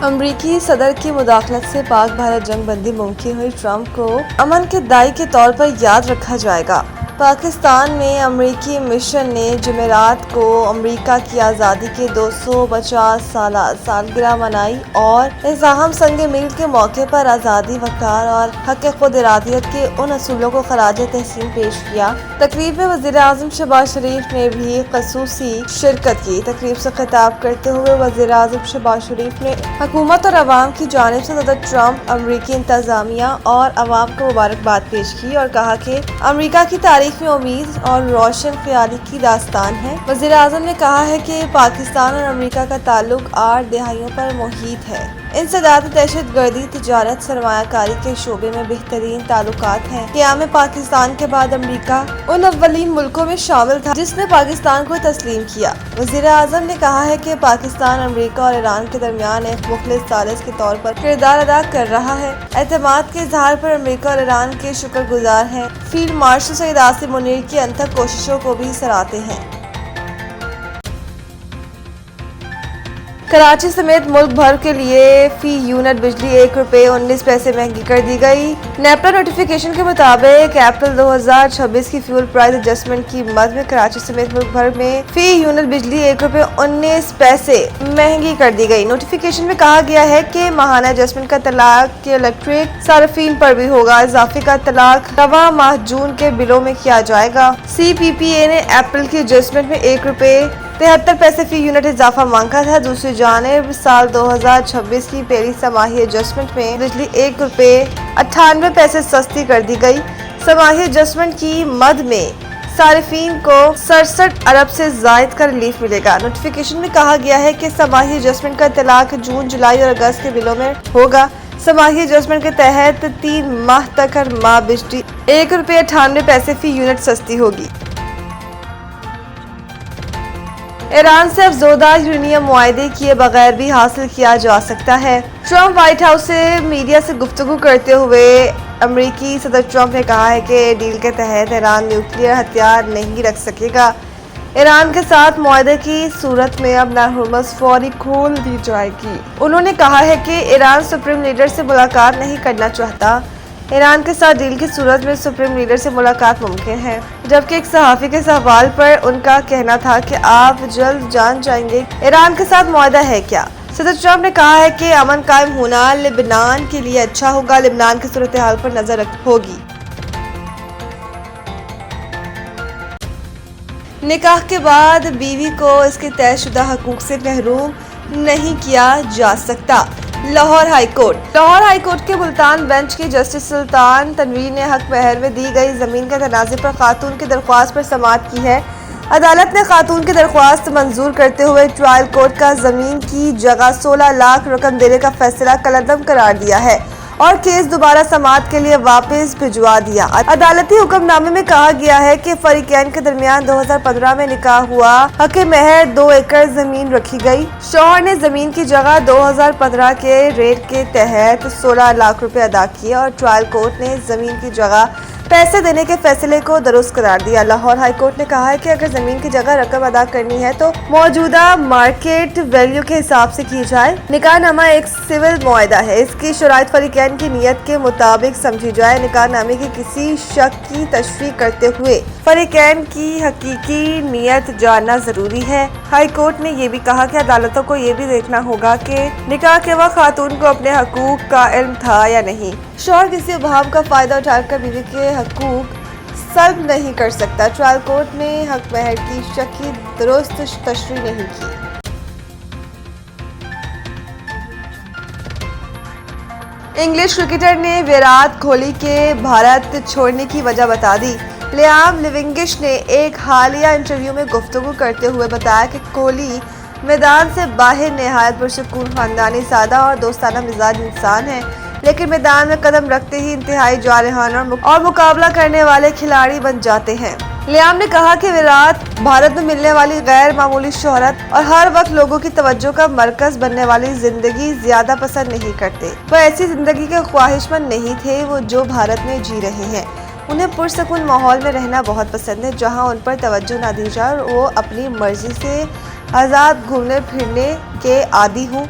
अमरीकी सदर की मुदाखलत से पाक भारत जंग बंदी मुमकिन हुई। ट्रंप को अमन के दाई के तौर पर याद रखा जाएगा। पाकिस्तान में अमरीकी मिशन ने जुमेरात को अमरीका की आज़ादी के 250 सालगिरह मनाई और इस अहम संग मील के मौके पर आज़ादी, वक़ार और हक़ खुद इरादियत के उन असूलों को खराज तहसीन पेश किया। तकरीब में वज़ीर आज़म शहबाज शरीफ ने भी ख़ुसूसी शिरकत की। तकरीब से खिताब करते हुए वज़ीर आज़म शहबाज शरीफ ने हुकूमत और अवाम की जानिब से सदर ट्रंप, अमरीकी इंतज़ामिया और अवाम को मुबारकबाद पेश की और कहा कि अमरीका की तारीख में उम्मीद और रोशन ख्याली की दास्तान है। वज़ीर आज़म ने कहा है कि पाकिस्तान और अमरीका का ताल्लुक 8 दहाइयों पर मुहित है। इंसदाद, दहशतगर्दी, तिजारत, सरमायाकारी के शोबे में बेहतरीन ताल्लुकात हैं। क़याम पाकिस्तान के बाद अमरीका उन अव्वलीन मुल्कों में शामिल था जिसने पाकिस्तान को तस्लीम किया। वज़ीर आज़म ने कहा है कि पाकिस्तान अमरीका और ईरान के दरमियान एक मुखलिस सालिस के तौर पर किरदार अदा कर रहा है। एतमाद के इजहार पर अमरीका और ईरान के शुक्रगुजार हैं। फील्ड मार्शल सईद आसिम मुनीर की अनथक कोशिशों को भी सराहते हैं। कराची समेत मुल्क भर के लिए फी यूनिट बिजली ₹1.19 महंगी कर दी गई। नेपरा नोटिफिकेशन के मुताबिक अप्रैल 2026 की फ्यूल प्राइस एडजस्टमेंट की मद में कराची समेत मुल्क भर में फी यूनिट बिजली ₹1.19 महंगी कर दी गई। नोटिफिकेशन में कहा गया है कि माहाना एडजस्टमेंट का तलाक इलेक्ट्रिक सार्फिन पर भी होगा। इजाफे का तलाक रवा माह जून के बिलों में किया जाएगा। CPPA ने अप्रैल की एडजस्टमेंट में ₹1.73 फी यूनिट इजाफा मांगा था। दूसरी जानिब साल 2026 की पहली समाही एडजस्टमेंट में बिजली ₹1.98 सस्ती कर दी गई। समाही एडजस्टमेंट की मद में सारिफीन को 67 अरब से जायद का रिलीफ मिलेगा। नोटिफिकेशन में कहा गया है कि समाही एडजस्टमेंट का इतलाक जून, जुलाई और अगस्त के बिलों में होगा। समाही एडजस्टमेंट के तहत 3 माह तक हर माह बिजली ₹1.98 फी यूनिट सस्ती होगी। ईरान से अफजोदा यूरेनियम मुआहदे किए बगैर भी हासिल किया जा सकता है। ट्रंप व्हाइट हाउस से मीडिया से गुफ्तगू करते हुए अमरीकी सदर ट्रंप ने कहा है कि डील के तहत ईरान न्यूक्लियर हथियार नहीं रख सकेगा। ईरान के साथ मुआहदे की सूरत में अब नाहुर्मस फौरी खोल दी जाएगी। उन्होंने कहा है कि ईरान सुप्रीम लीडर से मुलाकात नहीं करना चाहता। ईरान के साथ डील की सूरत में सुप्रीम लीडर से मुलाकात मुमकिन है, जबकि एक सहाफ़ी के सवाल पर उनका कहना था कि आप जल्द जान जाएंगे ईरान के साथ मुआहदा है क्या। सदर ट्रंप ने कहा है कि अमन कायम होना लेबनान के लिए अच्छा होगा। लेबनान की सूरत हाल पर नजर होगी। निकाह के बाद बीवी को इसके तयशुदा हकूक से महरूम नहीं किया जा सकता। लाहौर हाई कोर्ट के मुल्तान बेंच के जस्टिस सुल्तान तनवीर ने हक महर में दी गई जमीन के तनाज़े पर खातून की दरख्वास्त पर समाअत की है। अदालत ने खातून की दरख्वास्त मंजूर करते हुए ट्रायल कोर्ट का जमीन की जगह 16 लाख रकम देने का फैसला कलअदम करार दिया है और केस दोबारा समाअत के लिए वापस भिजवा दिया। अदालती हुक्मनामे में कहा गया है कि फरीकैन के दरमियान 2015 में निकाह हुआ। हक महर 2 एकड़ जमीन रखी गई। शौहर ने जमीन की जगह 2015 के रेट के तहत 16 लाख रुपए अदा किए और ट्रायल कोर्ट ने जमीन की जगह पैसे देने के फैसले को दुरुस्त करार दिया। लाहौर हाई कोर्ट ने कहा है कि अगर जमीन की जगह रकम अदा करनी है तो मौजूदा मार्केट वैल्यू के हिसाब से की जाए। निकाहनामा एक सिविल मुआहदा है। इसकी शराइत फरीकैन की नीयत के मुताबिक समझी जाए। निकाहनामे की किसी शक की तशरीह करते हुए फरीकैन की हकीकी नीयत जानना जरूरी है। हाई कोर्ट ने यह भी कहा कि अदालतों को यह भी देखना होगा कि निकाह के वक्त खातून को अपने हकूक का इल्म था या नहीं। शौहर किसी अभाव का फायदा उठाकर बीवी के हकूक सल्ब नहीं कर सकता। ट्रायल कोर्ट ने हक महर की शक की दुरुस्त तशरीह नहीं की। इंग्लिश क्रिकेटर ने विराट कोहली के भारत छोड़ने की वजह बता दी। लियाम लिविंगिश ने एक हालिया इंटरव्यू में गुफ्तगू करते हुए बताया कि कोहली मैदान से बाहर नहायत पुरसुकून, खानदानी, सादा और दोस्ताना मिजाज इंसान है, लेकिन मैदान में कदम रखते ही इंतहाई जारहाना और मुकाबला करने वाले खिलाड़ी बन जाते हैं। लियाम ने कहा कि विराट भारत में मिलने वाली गैर मामूली शोहरत और हर वक्त लोगों की तवज्जो का मरकज बनने वाली जिंदगी ज्यादा पसंद नहीं करते। वह ऐसी जिंदगी के ख्वाहिशमंद नहीं थे वो जो भारत में जी रहे हैं। उन्हें पुरसुकून माहौल में रहना बहुत पसंद है, जहां उन पर तवज्जो न दी जाए और वो अपनी मर्जी से आज़ाद घूमने फिरने के आदी हूँ।